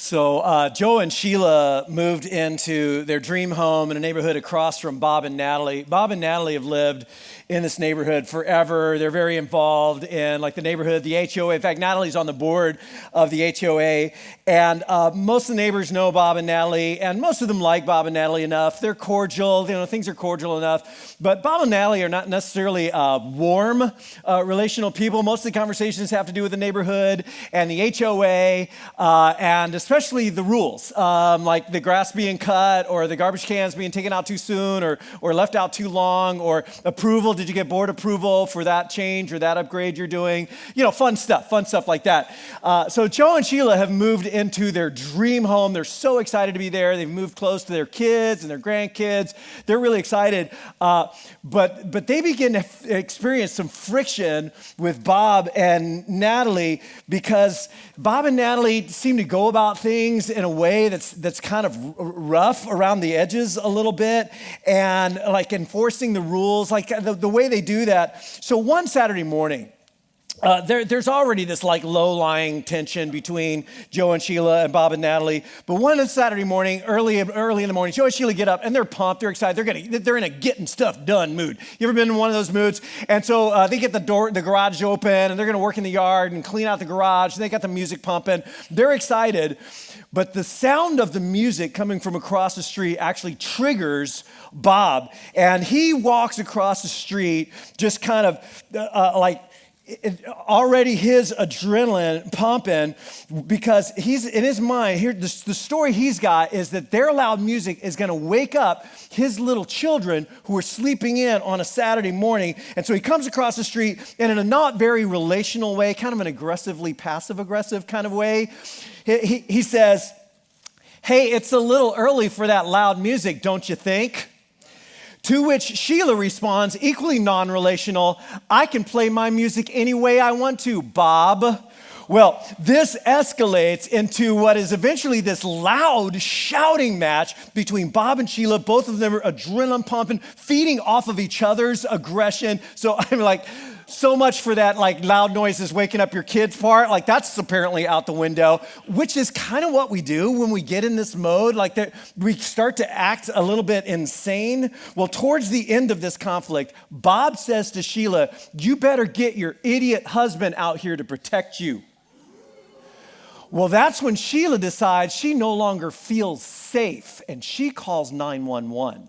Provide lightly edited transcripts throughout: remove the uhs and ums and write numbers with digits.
Joe and Sheila moved into their dream home in a neighborhood across from Bob and Natalie. Bob and Natalie have lived in this neighborhood forever. They're very involved in the neighborhood, the HOA. In fact, Natalie's on the board of the HOA, and most of the neighbors know Bob and Natalie, and most of them like Bob and Natalie enough. They're cordial, things are cordial enough, but Bob and Natalie are not necessarily warm, relational people. Most of the conversations have to do with the neighborhood and the HOA, and especially the rules, like the grass being cut or the garbage cans being taken out too soon or left out too long, or approval. Did you get board approval for that change or that upgrade you're doing? Fun stuff like that. So Joe and Sheila have moved into their dream home. They're so excited to be there. They've moved close to their kids and their grandkids. They're really excited. But they begin to experience some friction with Bob and Natalie because Bob and Natalie seem to go about things in a way that's kind of rough around the edges a little bit, and enforcing the rules, the way they do that. So one Saturday morning, there's already this low-lying tension between Joe and Sheila and Bob and Natalie. But one Saturday morning, early in the morning, Joe and Sheila get up and they're pumped, they're excited, they're in a getting stuff done mood. You ever been in one of those moods? And so they get the garage open, and they're gonna work in the yard and clean out the garage, and they got the music pumping. They're excited, but the sound of the music coming from across the street actually triggers Bob, and he walks across the street just kind of already his adrenaline pumping, because he's in his mind here. The story he's got is that their loud music is going to wake up his little children who are sleeping in on a Saturday morning. And so he comes across the street, and in a not very relational way, kind of an aggressively passive-aggressive kind of way, he says, "Hey, it's a little early for that loud music, don't you think?" To which Sheila responds, equally non-relational, "I can play my music any way I want to, Bob." Well, this escalates into what is eventually this loud shouting match between Bob and Sheila. Both of them are adrenaline pumping, feeding off of each other's aggression. So I'm so much for that loud noises waking up your kids part. That's apparently out the window, which is kind of what we do when we get in this mode. We start to act a little bit insane. Well, towards the end of this conflict, Bob says to Sheila, "You better get your idiot husband out here to protect you." Well, that's when Sheila decides she no longer feels safe, and she calls 911.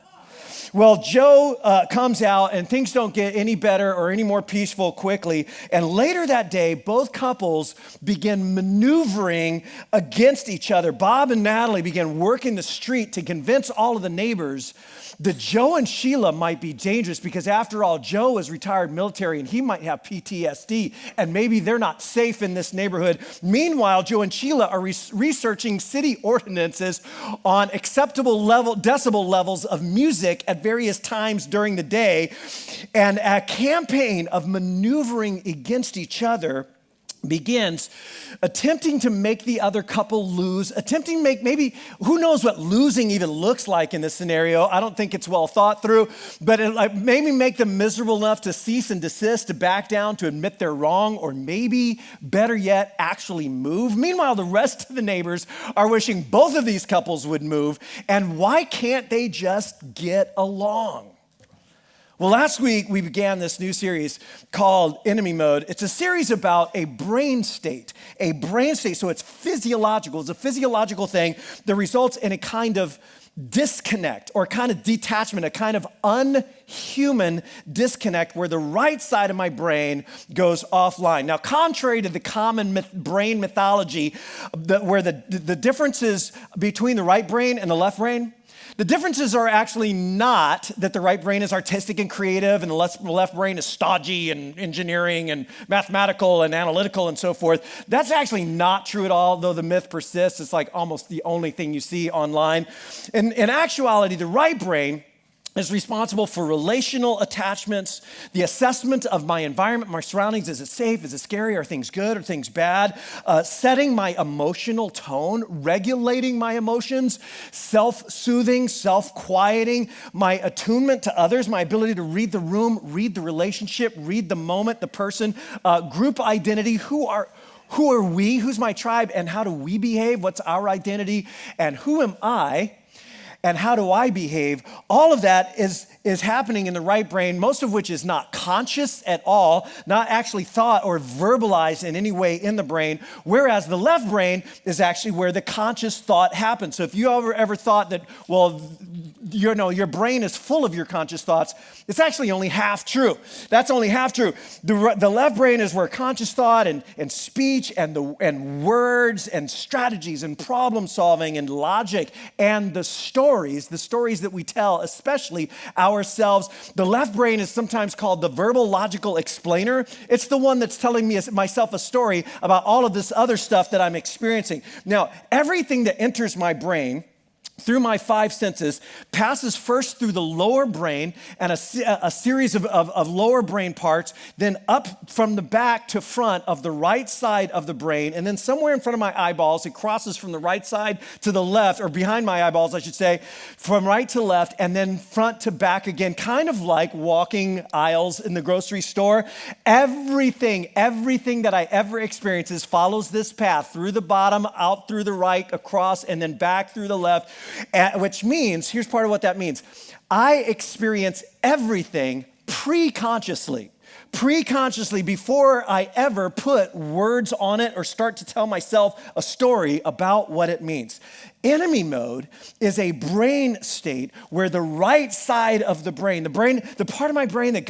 Well, Joe comes out, and things don't get any better or any more peaceful quickly. And later that day, both couples begin maneuvering against each other. Bob and Natalie began working the street to convince all of the neighbors that Joe and Sheila might be dangerous, because after all, Joe is retired military and he might have PTSD, and maybe they're not safe in this neighborhood. Meanwhile, Joe and Sheila are researching city ordinances on acceptable decibel levels of music at various times during the day, and a campaign of maneuvering against each other begins, attempting to make the other couple lose, attempting to make, maybe, who knows what losing even looks like in this scenario. I don't think it's well thought through, but maybe make them miserable enough to cease and desist, to back down, to admit they're wrong, or maybe, better yet, actually move. Meanwhile, the rest of the neighbors are wishing both of these couples would move, and why can't they just get along? Well, last week we began this new series called Enemy Mode. It's a series about a brain state. So it's physiological. It's a physiological thing that results in a kind of disconnect or kind of detachment, a kind of unhuman disconnect where the right side of my brain goes offline. Now, contrary to the common brain mythology, where the differences between the right brain and the left brain, the differences are actually not that the right brain is artistic and creative and the left brain is stodgy and engineering and mathematical and analytical and so forth. That's actually not true at all, though the myth persists. It's almost the only thing you see online. In actuality, the right brain is responsible for relational attachments, the assessment of my environment, my surroundings. Is it safe? Is it scary? Are things good? Are things bad? Setting my emotional tone, regulating my emotions, self-soothing, self-quieting, my attunement to others, my ability to read the room, read the relationship, read the moment, the person, group identity. who are we? Who's my tribe? And how do we behave? What's our identity? And who am I? And how do I behave? All of that is happening in the right brain, most of which is not conscious at all, not actually thought or verbalized in any way in the brain, whereas the left brain is actually where the conscious thought happens. So if you ever thought that, well, your brain is full of your conscious thoughts, it's actually only half true. That's only half true. The left brain is where conscious thought and speech and words and strategies and problem solving and logic and the stories that we tell, especially ourselves. The left brain is sometimes called the verbal logical explainer. It's the one that's telling myself a story about all of this other stuff that I'm experiencing. Now, everything that enters my brain through my five senses passes first through the lower brain and a series of lower brain parts, then up from the back to front of the right side of the brain, and then somewhere in front of my eyeballs, it crosses from the right side to the left, or behind my eyeballs, I should say, from right to left, and then front to back again, kind of like walking aisles in the grocery store. Everything that I ever experience follows this path, through the bottom, out through the right, across, and then back through the left. Which means, here's part of what that means. I experience everything pre-consciously before I ever put words on it or start to tell myself a story about what it means. Enemy mode is a brain state where the right side of the brain, the part of my brain that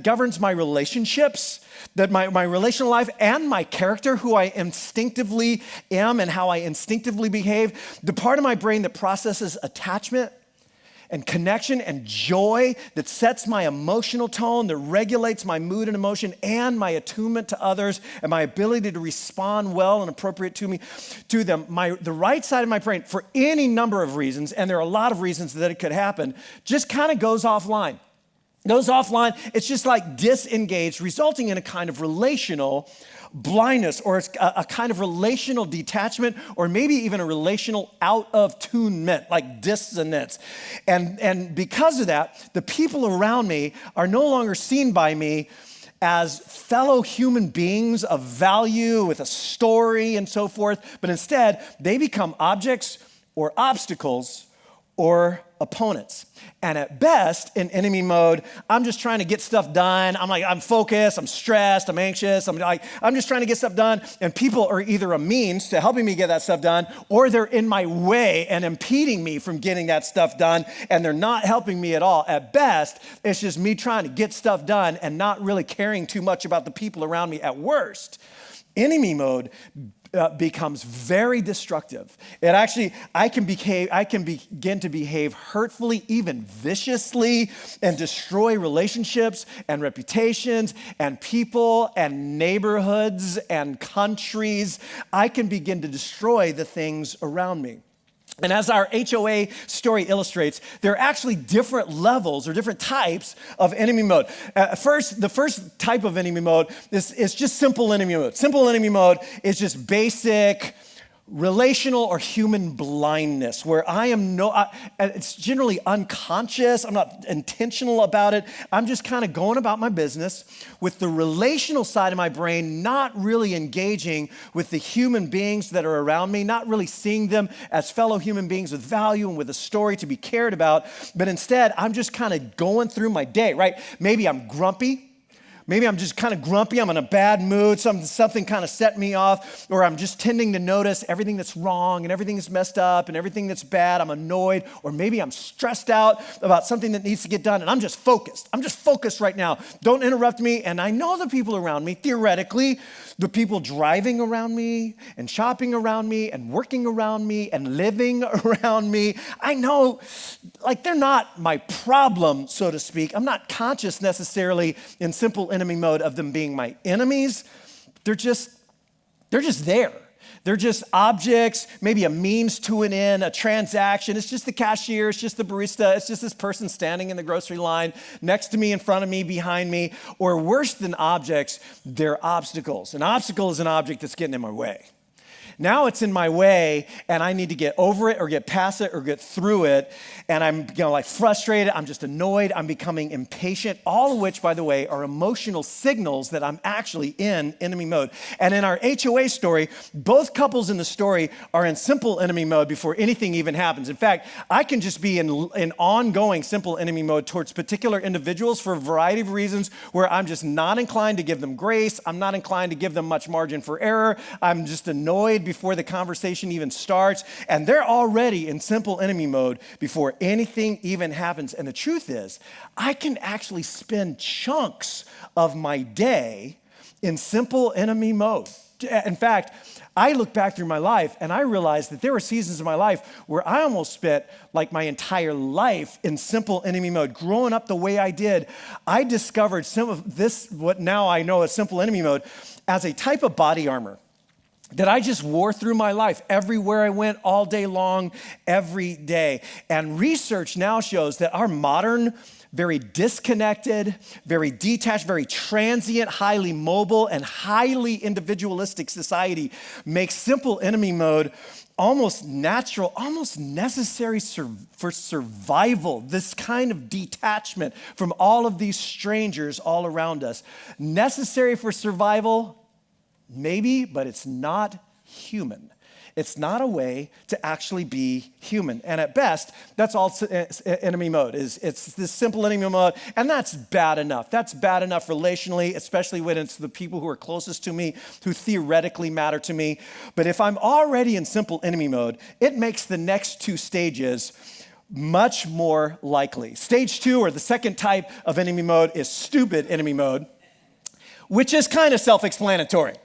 governs my relationships, that my relational life and my character, who I instinctively am and how I instinctively behave, the part of my brain that processes attachment and connection and joy, that sets my emotional tone, that regulates my mood and emotion and my attunement to others and my ability to respond well and appropriate to them. The right side of my brain, for any number of reasons, and there are a lot of reasons that it could happen, just kind of goes offline. It's just like disengaged, resulting in a kind of relational blindness, or it's a kind of relational detachment, or maybe even a relational out of tunement, like dissonance. And because of that, the people around me are no longer seen by me as fellow human beings of value with a story and so forth, but instead they become objects or obstacles or opponents. And at best, in enemy mode, I'm just trying to get stuff done. I'm focused, I'm stressed, I'm anxious. I'm just trying to get stuff done. And people are either a means to helping me get that stuff done, or they're in my way and impeding me from getting that stuff done. And they're not helping me at all. At best, it's just me trying to get stuff done and not really caring too much about the people around me. At worst, enemy mode becomes very destructive. I can begin to behave hurtfully, even viciously, and destroy relationships and reputations and people and neighborhoods and countries. I can begin to destroy the things around me. And as our HOA story illustrates, there are actually different levels or different types of enemy mode. The first type of enemy mode is just simple enemy mode. Simple enemy mode is just basic relational or human blindness, where it's generally unconscious. I'm not intentional about it. I'm just kind of going about my business with the relational side of my brain, not really engaging with the human beings that are around me, not really seeing them as fellow human beings with value and with a story to be cared about, but instead I'm just kind of going through my day, right? Maybe I'm grumpy. Maybe I'm just kind of grumpy, I'm in a bad mood, something kind of set me off, or I'm just tending to notice everything that's wrong and everything that's messed up and everything that's bad. I'm annoyed, or maybe I'm stressed out about something that needs to get done, and I'm just focused. I'm just focused right now. Don't interrupt me. And I know the people around me, theoretically, the people driving around me and shopping around me and working around me and living around me, I know, like, they're not my problem, so to speak. I'm not conscious necessarily in simple enemy mode of them being my enemies. They're just there. They're just objects, maybe a means to an end, a transaction. It's just the cashier, it's just the barista, it's just this person standing in the grocery line next to me, in front of me, behind me. Or worse than objects, they're obstacles. An obstacle is an object that's getting in my way. Now it's in my way, and I need to get over it or get past it or get through it. And I'm like frustrated. I'm just annoyed. I'm becoming impatient, all of which, by the way, are emotional signals that I'm actually in enemy mode. And in our HOA story, both couples in the story are in simple enemy mode before anything even happens. In fact, I can just be in ongoing simple enemy mode towards particular individuals for a variety of reasons where I'm just not inclined to give them grace. I'm not inclined to give them much margin for error. I'm just annoyed before the conversation even starts. And they're already in simple enemy mode before anything even happens. And the truth is, I can actually spend chunks of my day in simple enemy mode. In fact, I look back through my life and I realized that there were seasons of my life where I almost spent like my entire life in simple enemy mode. Growing up the way I did, I discovered some of this, what now I know as simple enemy mode, as a type of body armor that I just wore through my life everywhere I went, all day long, every day. And research now shows that our modern, very disconnected, very detached, very transient, highly mobile, and highly individualistic society makes simple enemy mode almost natural, almost necessary for survival, this kind of detachment from all of these strangers all around us. Necessary for survival, maybe, but it's not human. It's not a way to actually be human. And at best, that's all enemy mode is. It's this simple enemy mode, and that's bad enough. That's bad enough relationally, especially when it's the people who are closest to me, who theoretically matter to me. But if I'm already in simple enemy mode, it makes the next two stages much more likely. Stage 2, or the second type of enemy mode, is stupid enemy mode, which is kind of self-explanatory.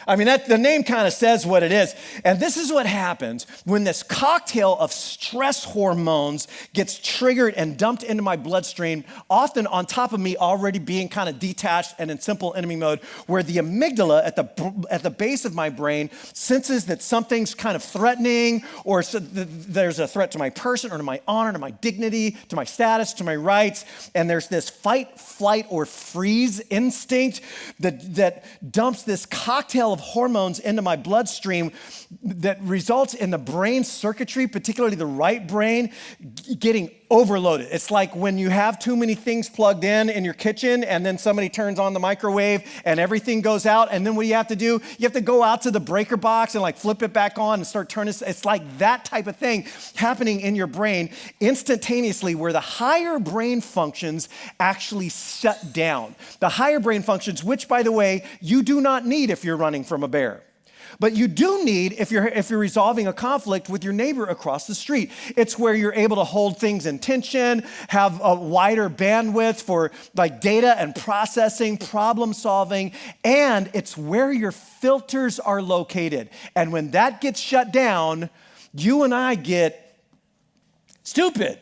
I mean, the name kind of says what it is. And this is what happens when this cocktail of stress hormones gets triggered and dumped into my bloodstream, often on top of me already being kind of detached and in simple enemy mode, where the amygdala at the base of my brain senses that something's kind of threatening, or there's a threat to my person or to my honor, to my dignity, to my status, to my rights. And there's this fight, flight, or freeze instinct that dumps this cocktail of hormones into my bloodstream that results in the brain circuitry, particularly the right brain, getting overloaded. It's like when you have too many things plugged in your kitchen, and then somebody turns on the microwave and everything goes out, and then what do you have to do? You have to go out to the breaker box and like flip it back on and start turning. It's like that type of thing happening in your brain instantaneously, where the higher brain functions actually shut down. The higher brain functions, which, by the way, you do not need if you're running from a bear. But you do need if you're resolving a conflict with your neighbor across the street. It's where you're able to hold things in tension, have a wider bandwidth for like data and processing, problem solving, and it's where your filters are located. And when that gets shut down, you and I get stupid.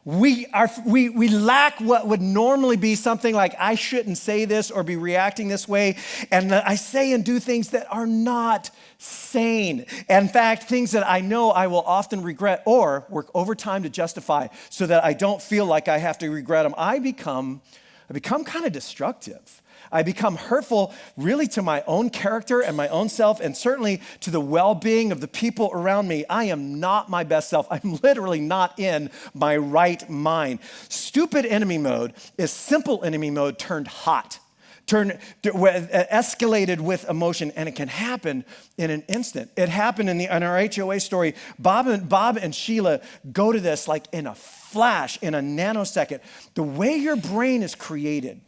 We lack what would normally be something like, I shouldn't say this or be reacting this way. And I say and do things that are not sane. In fact, things that I know I will often regret or work overtime to justify so that I don't feel like I have to regret them. I become kind of destructive. I become hurtful really to my own character and my own self, and certainly to the well-being of the people around me. I am not my best self. I'm literally not in my right mind. Stupid enemy mode is simple enemy mode turned hot, escalated with emotion, and it can happen in an instant. It happened in our HOA story. Bob and Sheila go to this like in a flash, in a nanosecond. The way your brain is created,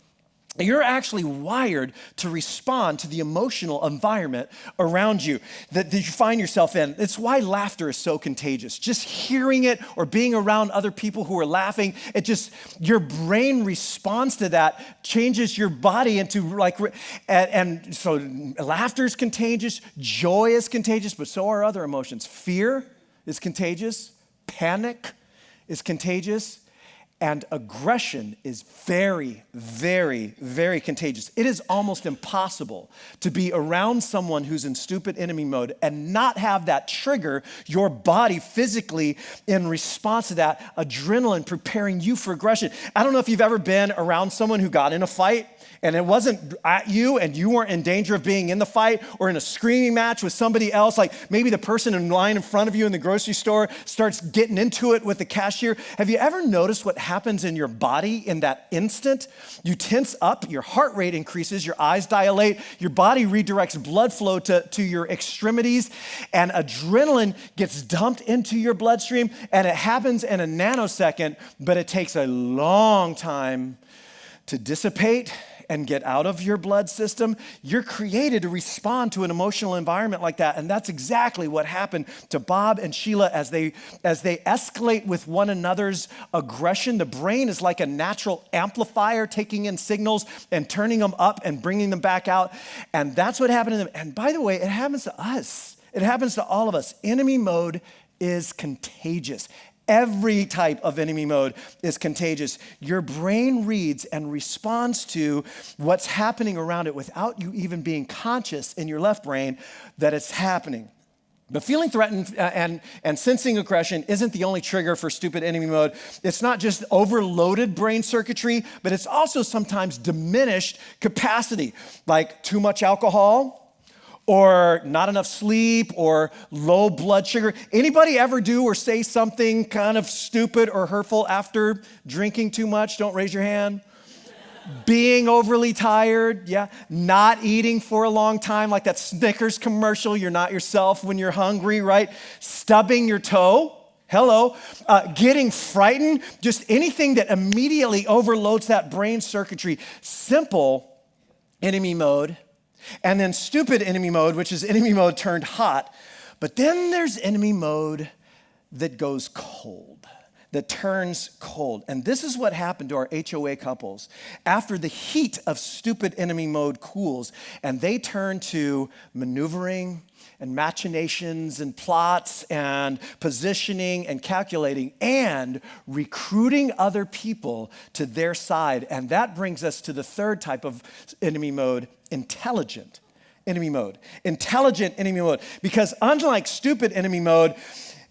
you're actually wired to respond to the emotional environment around you that you find yourself in. It's why laughter is so contagious. Just hearing it or being around other people who are laughing, your brain responds to that, changes your body into and so laughter is contagious, joy is contagious, but so are other emotions. Fear is contagious, panic is contagious, and aggression is very, very, very contagious. It is almost impossible to be around someone who's in stupid enemy mode and not have that trigger your body physically in response to that adrenaline preparing you for aggression. I don't know if you've ever been around someone who got in a fight and it wasn't at you and you weren't in danger of being in the fight or in a screaming match with somebody else, like maybe the person in line in front of you in the grocery store starts getting into it with the cashier. Have you ever noticed what happens in your body in that instant? You tense up, your heart rate increases, your eyes dilate, your body redirects blood flow to your extremities, and adrenaline gets dumped into your bloodstream, and it happens in a nanosecond, but it takes a long time to dissipate and get out of your blood system. You're created to respond to an emotional environment like that. And that's exactly what happened to Bob and Sheila as they escalate with one another's aggression. The brain is like a natural amplifier, taking in signals and turning them up and bringing them back out. And that's what happened to them. And by the way, it happens to us. It happens to all of us. Enemy mode is contagious. Every type of enemy mode is contagious. Your brain reads and responds to what's happening around it without you even being conscious in your left brain that it's happening. But feeling threatened and sensing aggression isn't the only trigger for stupid enemy mode. It's not just overloaded brain circuitry, but it's also sometimes diminished capacity, like too much alcohol, or not enough sleep, or low blood sugar. Anybody ever do or say something kind of stupid or hurtful after drinking too much? Don't raise your hand. Being overly tired, yeah. Not eating for a long time, like that Snickers commercial, you're not yourself when you're hungry, right? Stubbing your toe, hello. Getting frightened, just anything that immediately overloads that brain circuitry. Simple enemy mode. And then stupid enemy mode, which is enemy mode turned hot. But then there's enemy mode that goes cold, that turns cold. And this is what happened to our HOA couples. After the heat of stupid enemy mode cools, and they turn to maneuvering and machinations and plots and positioning and calculating and recruiting other people to their side. And that brings us to the third type of enemy mode, intelligent enemy mode. Intelligent enemy mode. Because unlike stupid enemy mode,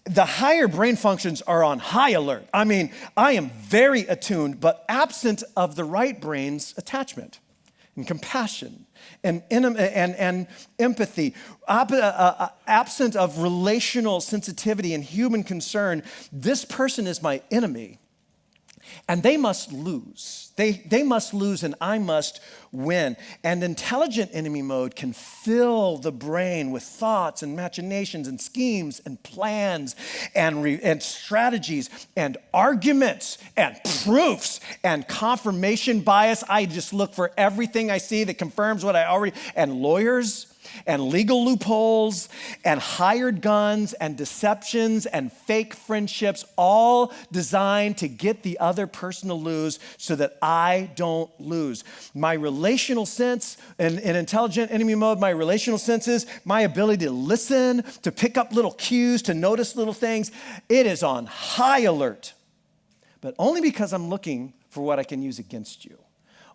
the higher brain functions are on high alert. I mean, I am very attuned, but absent of the right brain's attachment and compassion and empathy, absent of relational sensitivity and human concern. This person is my enemy, and they must lose. They must lose, and I must win. And intelligent enemy mode can fill the brain with thoughts and machinations and schemes and plans and strategies and arguments and proofs and confirmation bias. I just look for everything I see that confirms what I already, and lawyers and legal loopholes and hired guns and deceptions and fake friendships, all designed to get the other person to lose so that I don't lose. My relational sense in intelligent enemy mode, my relational sense is my ability to listen, to pick up little cues, to notice little things. It is on high alert, but only because I'm looking for what I can use against you.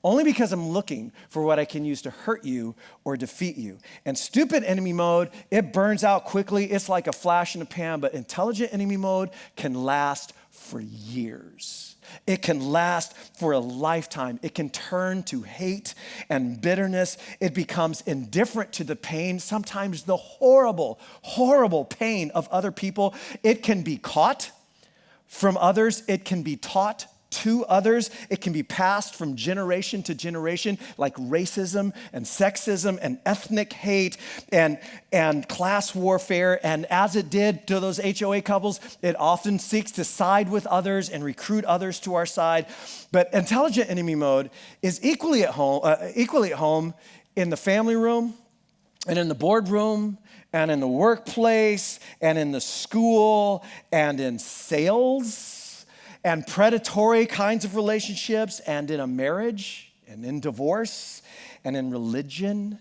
Only because I'm looking for what I can use to hurt you or defeat you. And stupid enemy mode, it burns out quickly. It's like a flash in a pan, but intelligent enemy mode can last for years. It can last for a lifetime. It can turn to hate and bitterness. It becomes indifferent to the pain, sometimes the horrible, horrible pain of other people. It can be caught from others. It can be taught to others. It can be passed from generation to generation, like racism and sexism and ethnic hate and class warfare. And as it did to those HOA couples, it often seeks to side with others and recruit others to our side. But intelligent enemy mode is equally at home in the family room and in the boardroom and in the workplace and in the school and in sales and predatory kinds of relationships, and in a marriage, and in divorce, and in religion,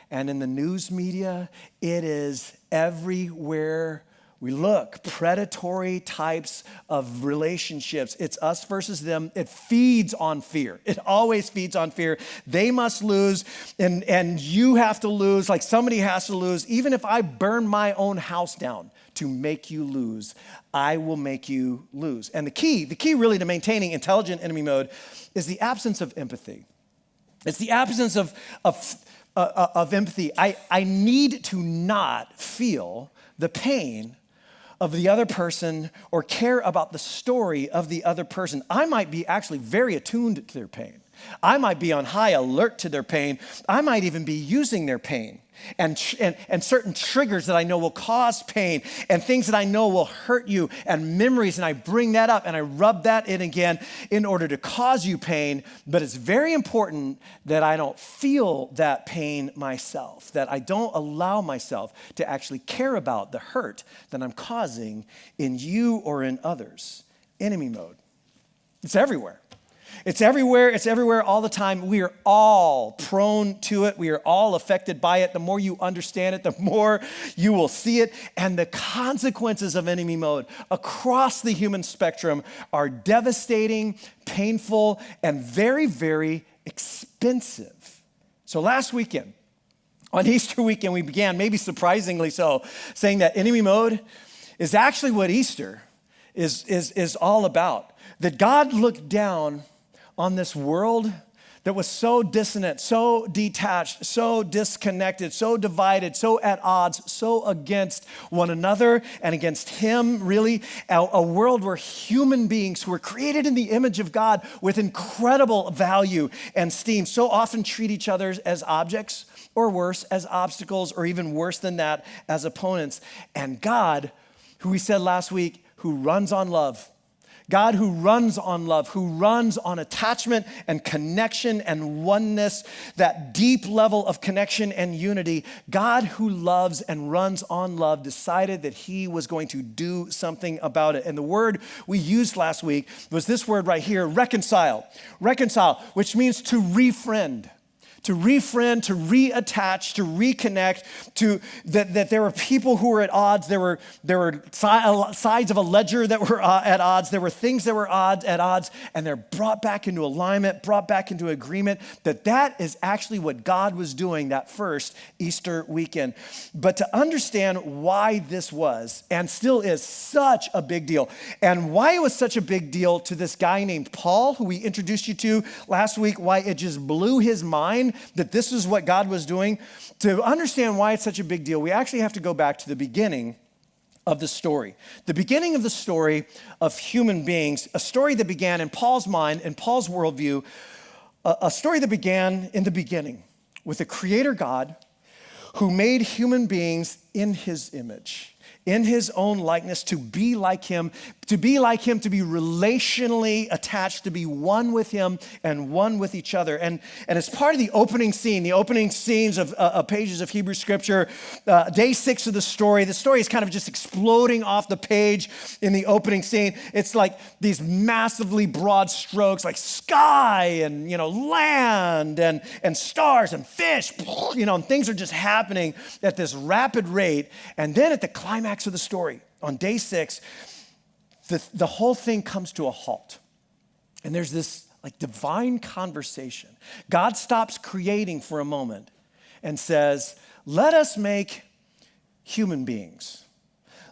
and in the news media. It is everywhere we look. Predatory types of relationships. It's us versus them. It feeds on fear. It always feeds on fear. They must lose, and you have to lose, like somebody has to lose. Even if I burn my own house down to make you lose, I will make you lose. And the key really to maintaining intelligent enemy mode is the absence of empathy. It's the absence of empathy. I need to not feel the pain of the other person or care about the story of the other person. I might be actually very attuned to their pain. I might be on high alert to their pain. I might even be using their pain and certain triggers that I know will cause pain and things that I know will hurt you and memories, and I bring that up and I rub that in again in order to cause you pain. But it's very important that I don't feel that pain myself, that I don't allow myself to actually care about the hurt that I'm causing in you or in others. Enemy mode. It's everywhere. It's everywhere all the time. We are all prone to it. We are all affected by it. The more you understand it, the more you will see it. And the consequences of enemy mode across the human spectrum are devastating, painful, and very, very expensive. So last weekend, on Easter weekend, we began, maybe surprisingly so, saying that enemy mode is actually what Easter is all about. That God looked down on this world that was so dissonant, so detached, so disconnected, so divided, so at odds, so against one another and against him, really. A world where human beings who were created in the image of God with incredible value and esteem so often treat each other as objects, or worse, as obstacles, or even worse than that, as opponents. And God, who we said last week, who runs on love, God who runs on love, who runs on attachment and connection and oneness, that deep level of connection and unity, God who loves and runs on love decided that he was going to do something about it. And the word we used last week was this word right here, reconcile. Reconcile, which means to refriend. To refriend, to reattach, to reconnect, that there were people who were at odds. There were sides of a ledger that were at odds. There were things that were at odds, and they're brought back into alignment, brought back into agreement. That is actually what God was doing that first Easter weekend. But to understand why this was, and still is, such a big deal, and why it was such a big deal to this guy named Paul, who we introduced you to last week, why it just blew his mind that this is what God was doing. To understand why it's such a big deal, we actually have to go back to the beginning of the story. The beginning of the story of human beings, a story that began in Paul's mind, in Paul's worldview, a story that began in the beginning with a creator God who made human beings in his image, in his own likeness, to be like him, to be relationally attached, to be one with him and one with each other. And as part of the opening scenes of pages of Hebrew scripture, day 6 of the story is kind of just exploding off the page in the opening scene. It's like these massively broad strokes, like sky and, land and stars and fish, and things are just happening at this rapid rate. And then at the climax of the story, on day 6, the whole thing comes to a halt. And there's this divine conversation. God stops creating for a moment and says, let us make human beings.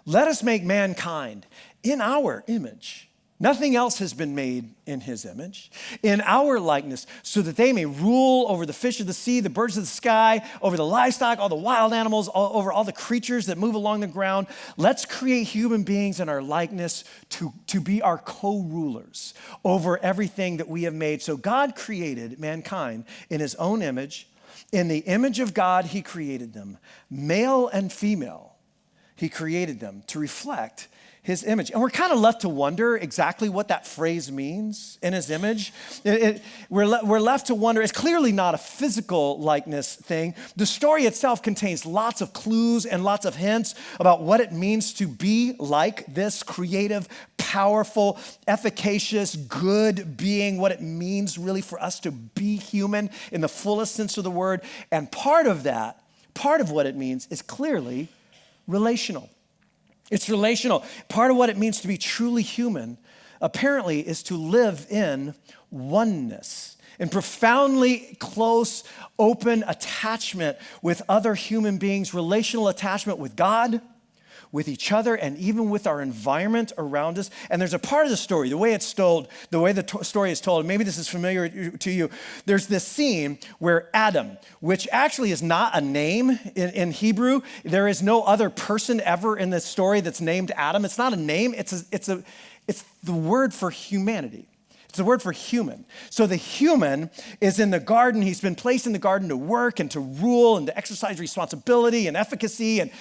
Let us make mankind in our image. Nothing else has been made in his image, in our likeness, so that they may rule over the fish of the sea, the birds of the sky, over the livestock, all the wild animals, over all the creatures that move along the ground. Let's create human beings in our likeness to be our co-rulers over everything that we have made. So God created mankind in his own image. In the image of God, he created them. Male and female, he created them to reflect his image. And we're kind of left to wonder exactly what that phrase means, in his image. We're left to wonder. It's clearly not a physical likeness thing. The story itself contains lots of clues and lots of hints about what it means to be like this creative, powerful, efficacious, good being, what it means really for us to be human in the fullest sense of the word. And part of what it means is clearly relational. It's relational. Part of what it means to be truly human, apparently, is to live in oneness, in profoundly close, open attachment with other human beings, relational attachment with God, with each other, and even with our environment around us. And there's a part of the story, the way it's told, the way the story is told, maybe this is familiar to you. There's this scene where Adam, which actually is not a name in Hebrew. There is no other person ever in this story that's named Adam. It's not a name. It's the word for humanity. It's the word for human. So the human is in the garden. He's been placed in the garden to work and to rule and to exercise responsibility and efficacy. And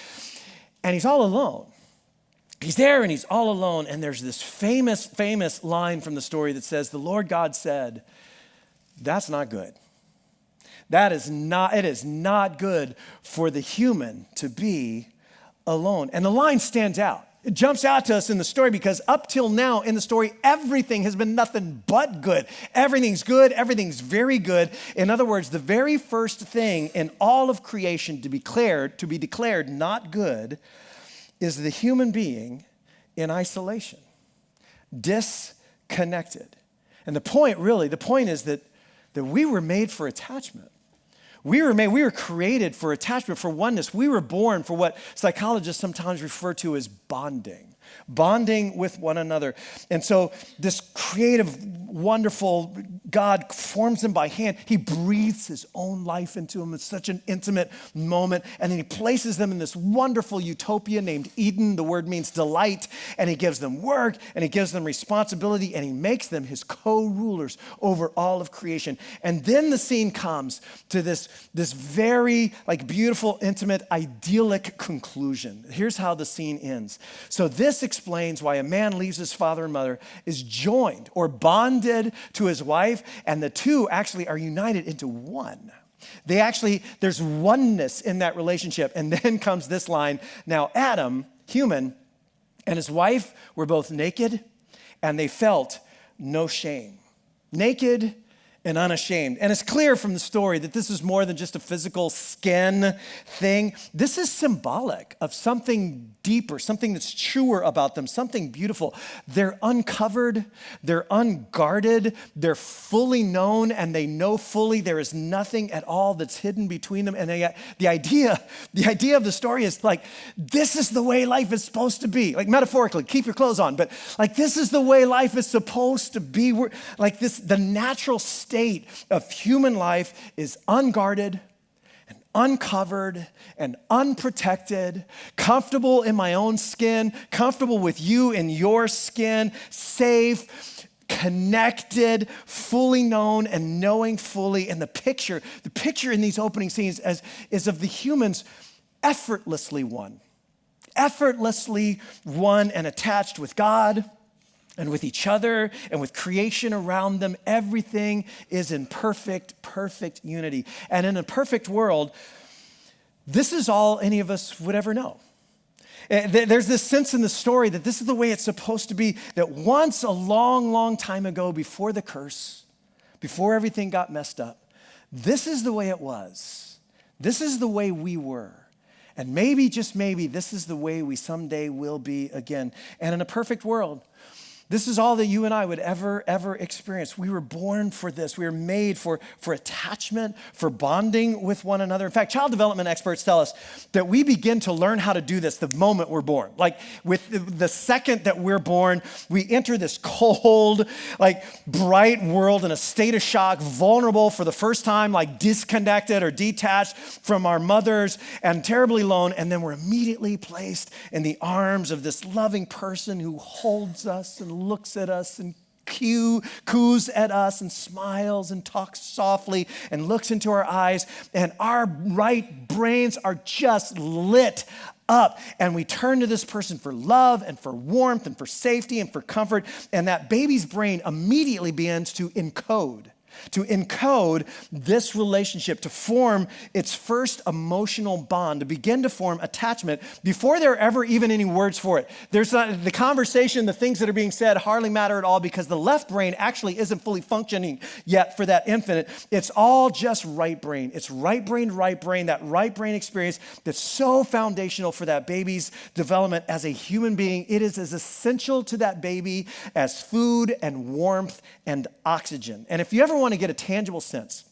he's all alone. He's there and he's all alone. And there's this famous line from the story that says, the Lord God said, that's not good. It is not good for the human to be alone. And the line stands out. It jumps out to us in the story because up till now in the story, everything has been nothing but good. Everything's good. Everything's very good. In other words, the very first thing in all of creation to be declared not good is the human being in isolation, disconnected. And the point is that we were made for attachment. We were created for attachment, for oneness. We were born for what psychologists sometimes refer to as bonding with one another. And so this creative, wonderful God forms them by hand. He breathes his own life into them. It's such an intimate moment. And then he places them in this wonderful utopia named Eden. The word means delight. And he gives them work and he gives them responsibility and he makes them his co-rulers over all of creation. And then the scene comes to this very beautiful, intimate, idyllic conclusion. Here's how the scene ends. So this explains why a man leaves his father and mother, is joined or bonded to his wife, and the two actually are united into one. There's oneness in that relationship. And then comes this line, now Adam, human, and his wife were both naked, and they felt no shame. Naked and unashamed. And it's clear from the story that this is more than just a physical skin thing. This is symbolic of something deeper, something that's truer about them, something beautiful. They're uncovered, they're unguarded, they're fully known, and they know fully there is nothing at all that's hidden between them. And the idea of the story is this is the way life is supposed to be. Metaphorically, keep your clothes on, but this is the way life is supposed to be. The natural state of human life is unguarded and uncovered and unprotected, comfortable in my own skin, comfortable with you in your skin, safe, connected, fully known, and knowing fully. And the picture in these opening scenes is of the humans effortlessly one and attached with God and with each other and with creation around them. Everything is in perfect unity. And in a perfect world, this is all any of us would ever know. There's this sense in the story that this is the way it's supposed to be, that once a long time ago, before the curse, before everything got messed up, this is the way it was. This is the way we were. And maybe, just maybe, this is the way we someday will be again. And in a perfect world, this is all that you and I would ever experience. We were born for this. We were made for attachment, for bonding with one another. In fact, child development experts tell us that we begin to learn how to do this the moment we're born. With the second that we're born, we enter this cold, bright world in a state of shock, vulnerable for the first time, disconnected or detached from our mothers and terribly alone. And then we're immediately placed in the arms of this loving person who holds us and looks at us and coos at us and smiles and talks softly and looks into our eyes, and our right brains are just lit up. And we turn to this person for love and for warmth and for safety and for comfort. And that baby's brain immediately begins to encode this relationship, to form its first emotional bond, to begin to form attachment before there are ever even any words for it. There's the conversation, the things that are being said hardly matter at all because the left brain actually isn't fully functioning yet for that infant. It's all just right brain. It's right brain, that right brain experience that's so foundational for that baby's development as a human being. It is as essential to that baby as food and warmth and oxygen. And if you ever want to get a tangible sense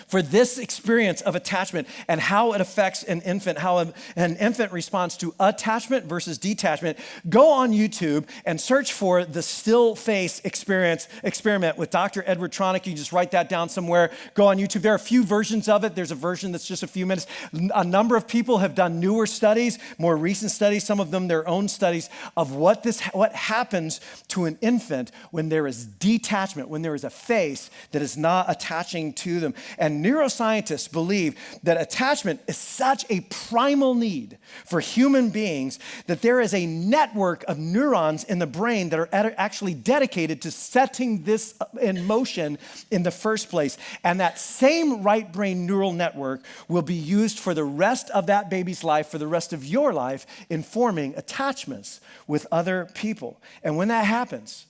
for this experience of attachment and how it affects an infant, how an infant responds to attachment versus detachment, go on YouTube and search for the still face experiment with Dr. Edward Tronick. You can just write that down somewhere. Go on YouTube. There are a few versions of it. There's a version that's just a few minutes. A number of people have done newer studies, more recent studies, some of them their own studies of what happens to an infant when there is detachment, when there is a face that is not attaching to them. And neuroscientists believe that attachment is such a primal need for human beings that there is a network of neurons in the brain that are actually dedicated to setting this in motion in the first place. And that same right brain neural network will be used for the rest of that baby's life, for the rest of your life, in forming attachments with other people. And when that happens,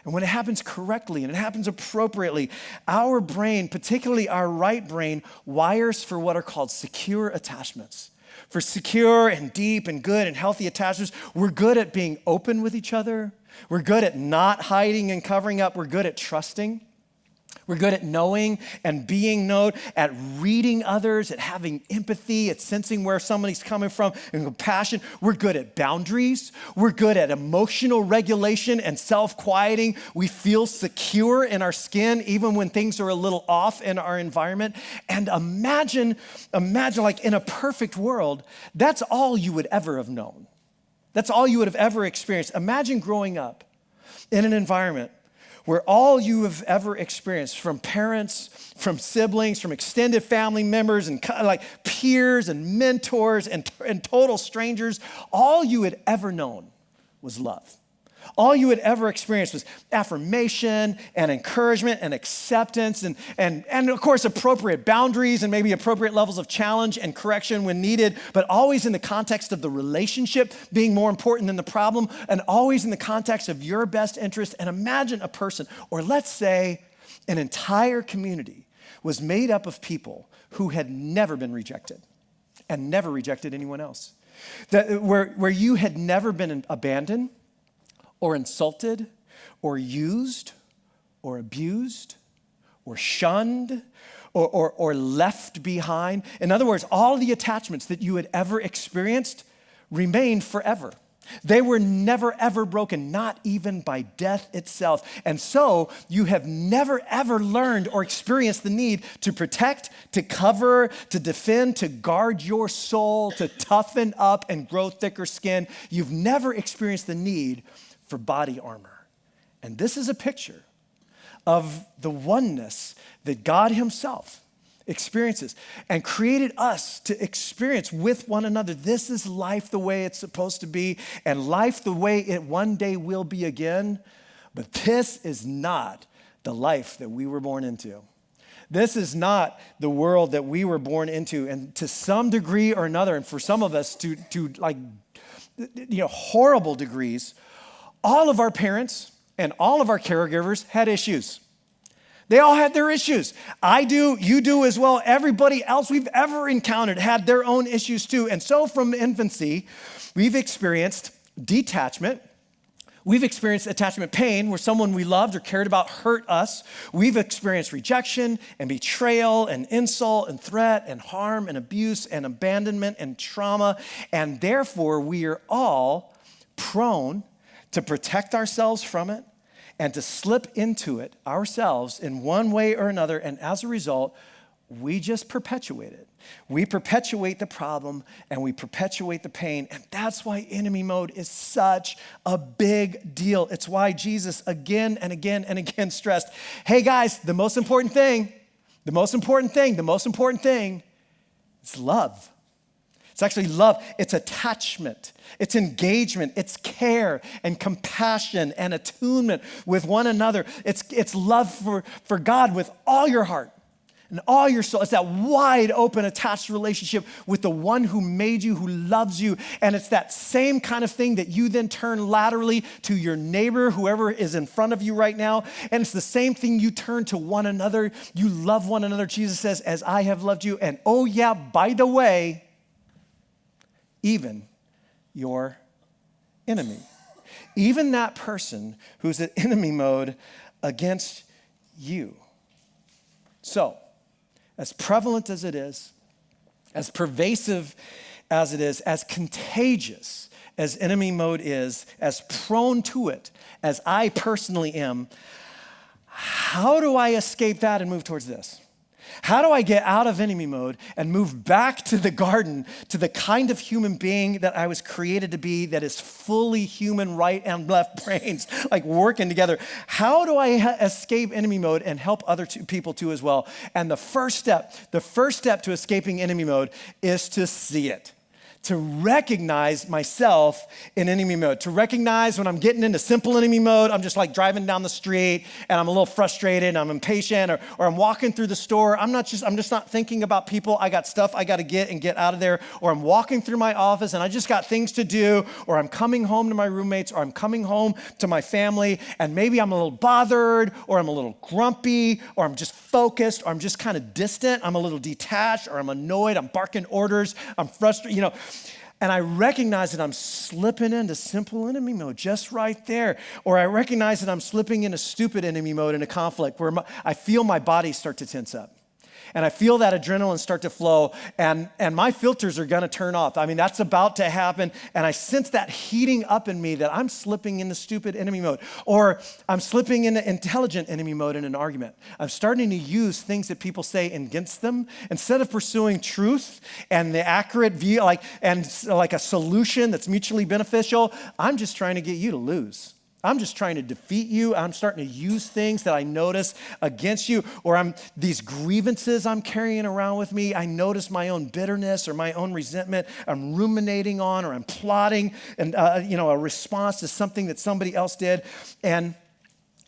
and when it happens correctly and it happens appropriately, our brain, particularly our right brain, wires for what are called secure attachments. For secure and deep and good and healthy attachments, we're good at being open with each other. We're good at not hiding and covering up. We're good at trusting. We're good at knowing and being known, at reading others, at having empathy, at sensing where somebody's coming from, and compassion. We're good at boundaries. We're good at emotional regulation and self-quieting. We feel secure in our skin, even when things are a little off in our environment. And imagine like in a perfect world, that's all you would ever have known. That's all you would have ever experienced. Imagine growing up in an environment where all you have ever experienced from parents, from siblings, from extended family members, and like peers and mentors and total strangers, all you had ever known was love. All you had ever experienced was affirmation and encouragement and acceptance and of course, appropriate boundaries and maybe appropriate levels of challenge and correction when needed, but always in the context of the relationship being more important than the problem and always in the context of your best interest. And imagine a person, or let's say an entire community, was made up of people who had never been rejected and never rejected anyone else. Where you had never been abandoned, or insulted, or used, or abused, or shunned, or left behind. In other words, all the attachments that you had ever experienced remained forever. They were never, ever broken, not even by death itself. And so you have never, ever learned or experienced the need to protect, to cover, to defend, to guard your soul, to toughen up and grow thicker skin. You've never experienced the need for body armor. And this is a picture of the oneness that God himself experiences and created us to experience with one another. This is life the way it's supposed to be, and life the way it one day will be again. But this is not the life that we were born into. This is not the world that we were born into. And to some degree or another, and for some of us to like, horrible degrees, all of our parents and all of our caregivers had issues. They all had their issues. I do, you do as well. Everybody else we've ever encountered had their own issues too. And so from infancy, we've experienced detachment. We've experienced attachment pain where someone we loved or cared about hurt us. We've experienced rejection and betrayal and insult and threat and harm and abuse and abandonment and trauma. And therefore, we are all prone to protect ourselves from it and to slip into it ourselves in one way or another. And as a result, we just perpetuate it. We perpetuate the problem and we perpetuate the pain. And that's why enemy mode is such a big deal. It's why Jesus again and again and again stressed, hey guys, the most important thing is love. It's actually love. It's attachment. It's engagement. It's care and compassion and attunement with one another. It's love for God with all your heart and all your soul. It's that wide open attached relationship with the one who made you, who loves you. And it's that same kind of thing that you then turn laterally to your neighbor, whoever is in front of you right now. And it's the same thing you turn to one another. You love one another. Jesus says, as I have loved you. And oh yeah, by the way, even your enemy. Even that person who's in enemy mode against you. So, as prevalent as it is, as pervasive as it is, as contagious as enemy mode is, as prone to it as I personally am, how do I escape that and move towards this? How do I get out of enemy mode and move back to the garden, to the kind of human being that I was created to be, that is fully human, right and left brains, like working together? How do I escape enemy mode and help other people too as well? And the first step to escaping enemy mode is to see it. To recognize myself in enemy mode, to recognize when I'm getting into simple enemy mode, I'm just like driving down the street and I'm a little frustrated and I'm impatient, or I'm walking through the store. I'm just not thinking about people. I got stuff I got to get out of there, or I'm walking through my office and I just got things to do, or I'm coming home to my roommates, or I'm coming home to my family and maybe I'm a little bothered, or I'm a little grumpy, or I'm just focused, or I'm just kind of distant, I'm a little detached, or I'm annoyed, I'm barking orders, I'm frustrated, And I recognize that I'm slipping into simple enemy mode just right there. Or I recognize that I'm slipping into stupid enemy mode in a conflict where I feel my body start to tense up. And I feel that adrenaline start to flow, and my filters are gonna turn off. I mean, that's about to happen, and I sense that heating up in me that I'm slipping into stupid enemy mode, or I'm slipping into intelligent enemy mode in an argument. I'm starting to use things that people say against them. Instead of pursuing truth and the accurate view, like a solution that's mutually beneficial, I'm just trying to get you to lose. I'm just trying to defeat you. I'm starting to use things that I notice against you, or these grievances I'm carrying around with me. I notice my own bitterness or my own resentment I'm ruminating on, or I'm plotting and a response to something that somebody else did. And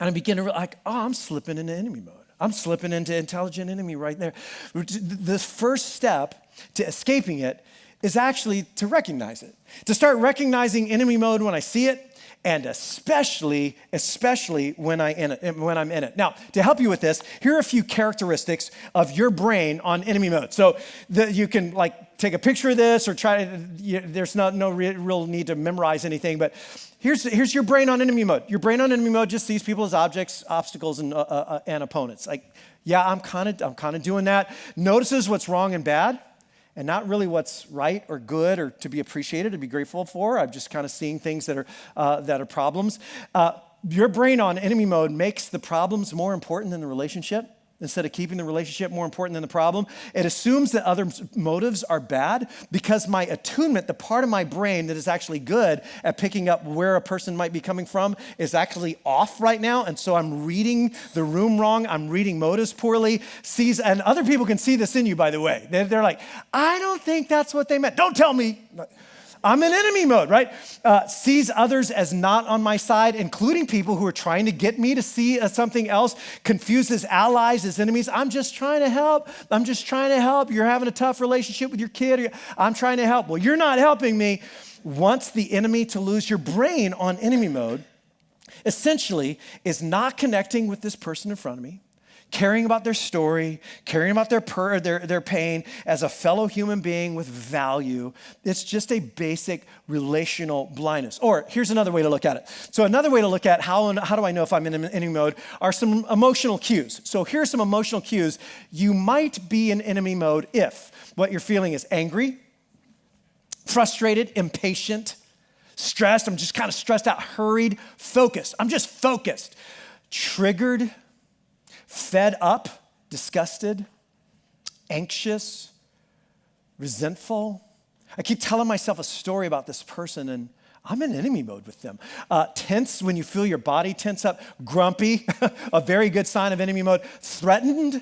I begin to realize, I'm slipping into enemy mode. I'm slipping into intelligent enemy right there. The first step to escaping it is actually to recognize it, to start recognizing enemy mode when I see it, and especially when I'm in it. Now, to help you with this, here are a few characteristics of your brain on enemy mode. So you can take a picture of this, or there's no real need to memorize anything, but here's your brain on enemy mode. Your brain on enemy mode just sees people as objects, obstacles, and opponents. I'm kind of doing that. Notices what's wrong and bad, and not really what's right or good or to be appreciated, to be grateful for. I'm just kind of seeing things that are problems. Your brain on enemy mode makes the problems more important than the relationship, instead of keeping the relationship more important than the problem. It assumes that other motives are bad because my attunement, the part of my brain that is actually good at picking up where a person might be coming from, is actually off right now. And so I'm reading the room wrong. I'm reading motives poorly. And other people can see this in you, by the way. They're like, I don't think that's what they meant. Don't tell me. I'm in enemy mode, right? Sees others as not on my side, including people who are trying to get me to see something else. Confuses allies as enemies. I'm just trying to help. You're having a tough relationship with your kid. I'm trying to help. Well, you're not helping me. Wants the enemy to lose. Your brain on enemy mode essentially is not connecting with this person in front of me, caring about their story, caring about their pain as a fellow human being with value. It's just a basic relational blindness. Or here's another way to look at it. So another way to look at how do I know if I'm in enemy mode are some emotional cues. So here's some emotional cues. You might be in enemy mode if what you're feeling is angry, frustrated, impatient, stressed. I'm just kind of stressed out, hurried, focused. I'm just focused, triggered, fed up, disgusted, anxious, resentful. I keep telling myself a story about this person and I'm in enemy mode with them. Tense, when you feel your body tense up. Grumpy, a very good sign of enemy mode. Threatened,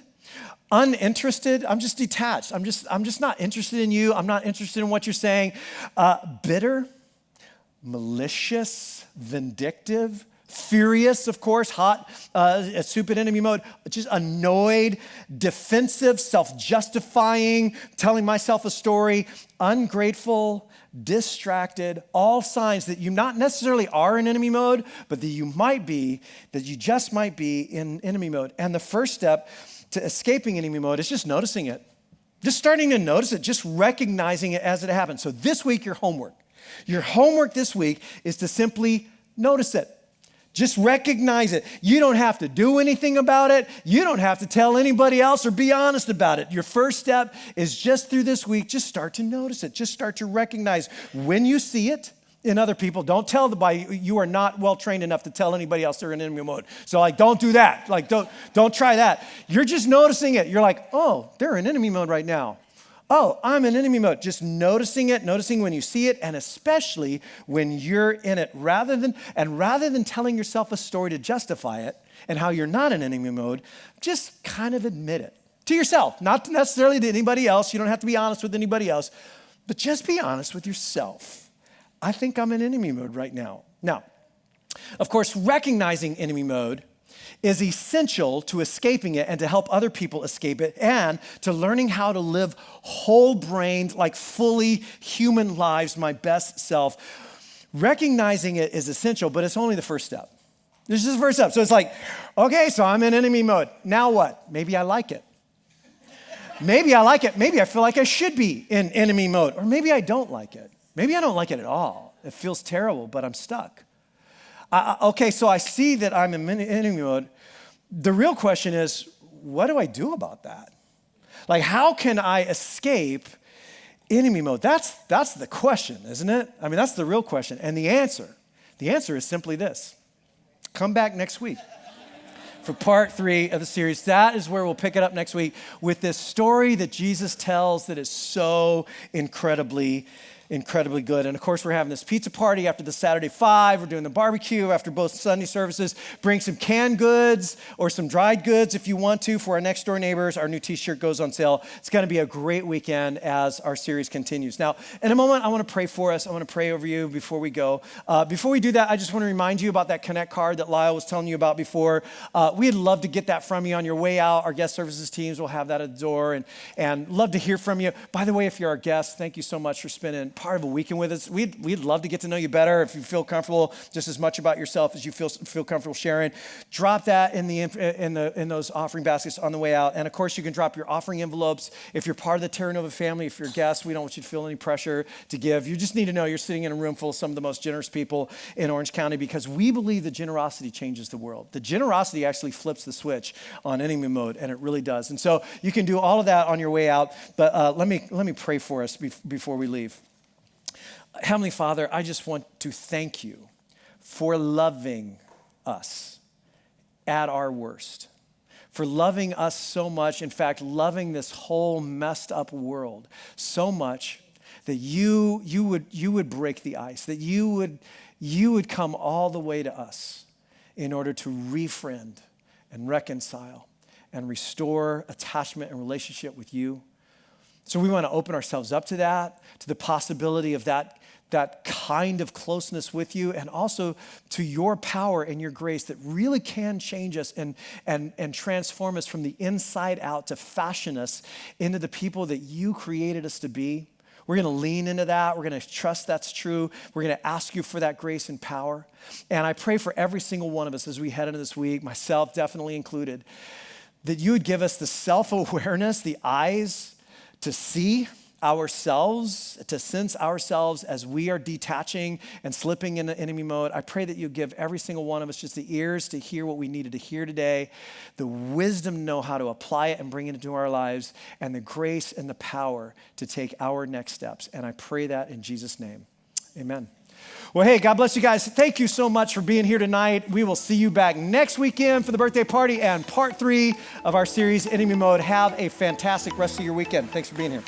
uninterested. I'm just detached. I'm just not interested in you. I'm not interested in what you're saying. Bitter, malicious, vindictive, furious, of course, hot, stupid enemy mode, just annoyed, defensive, self-justifying, telling myself a story, ungrateful, distracted, all signs that you not necessarily are in enemy mode, but that you just might be in enemy mode. And the first step to escaping enemy mode is just noticing it. Just starting to notice it, just recognizing it as it happens. So this week, your homework this week is to simply notice it. Just recognize it. You don't have to do anything about it. You don't have to tell anybody else or be honest about it. Your first step is just through this week, just start to notice it. Just start to recognize when you see it in other people. Don't tell you are not well trained enough to tell anybody else they're in enemy mode. So don't do that. Don't try that. You're just noticing it. You're like, oh, they're in enemy mode right now. Oh, I'm in enemy mode. Just noticing it, noticing when you see it, and especially when you're in it. Rather than telling yourself a story to justify it and how you're not in enemy mode, just kind of admit it to yourself, not necessarily to anybody else. You don't have to be honest with anybody else, but just be honest with yourself. I think I'm in enemy mode right now. Now, of course, recognizing enemy mode is essential to escaping it and to help other people escape it and to learning how to live whole-brained, like fully human lives, my best self. Recognizing it is essential, but it's only the first step. This is the first step. So it's like, okay, so I'm in enemy mode. Now what? Maybe I like it. Maybe I like it. Maybe I feel like I should be in enemy mode. Or maybe I don't like it. Maybe I don't like it at all. It feels terrible, but I'm stuck. Okay, so I see that I'm in enemy mode. The real question is, what do I do about that? Like, how can I escape enemy mode? That's the question, isn't it? I mean, that's the real question. And the answer is simply this. Come back next week for part 3 of the series. That is where we'll pick it up next week with this story that Jesus tells that is so incredibly good. And of course, we're having this pizza party after the Saturday 5. We're doing the barbecue after both Sunday services. Bring some canned goods or some dried goods if you want to for our next door neighbors. Our new t-shirt goes on sale. It's going to be a great weekend as our series continues. Now, in a moment, I want to pray for us. I want to pray over you before we go. Before we do that, I just want to remind you about that Connect card that Lyle was telling you about before. We'd love to get that from you on your way out. Our guest services teams will have that at the door and love to hear from you. By the way, if you're our guest, thank you so much for spending part of a weekend with us. We'd love to get to know you better. If you feel comfortable just as much about yourself as you feel comfortable sharing, drop that in those offering baskets on the way out. And of course, you can drop your offering envelopes. If you're part of the Terra Nova family, if you're a guest, we don't want you to feel any pressure to give. You just need to know you're sitting in a room full of some of the most generous people in Orange County because we believe that generosity changes the world. The generosity actually flips the switch on enemy mode, and it really does. And so you can do all of that on your way out. But let me pray for us before we leave. Heavenly Father, I just want to thank you for loving us at our worst, for loving us so much, in fact, loving this whole messed up world so much that you would break the ice, that you would come all the way to us in order to refriend and reconcile and restore attachment and relationship with you. So we want to open ourselves up to that, to the possibility of that kind of closeness with you, and also to your power and your grace that really can change us and transform us from the inside out to fashion us into the people that you created us to be. We're going to lean into that. We're going to trust that's true. We're going to ask you for that grace and power. And I pray for every single one of us as we head into this week, myself definitely included, that you would give us the self-awareness, the eyes to see ourselves, to sense ourselves as we are detaching and slipping into enemy mode. I pray that you give every single one of us just the ears to hear what we needed to hear today, the wisdom to know how to apply it and bring it into our lives, and the grace and the power to take our next steps. And I pray that in Jesus' name. Amen. Well, hey, God bless you guys. Thank you so much for being here tonight. We will see you back next weekend for the birthday party and part 3 of our series, Enemy Mode. Have a fantastic rest of your weekend. Thanks for being here.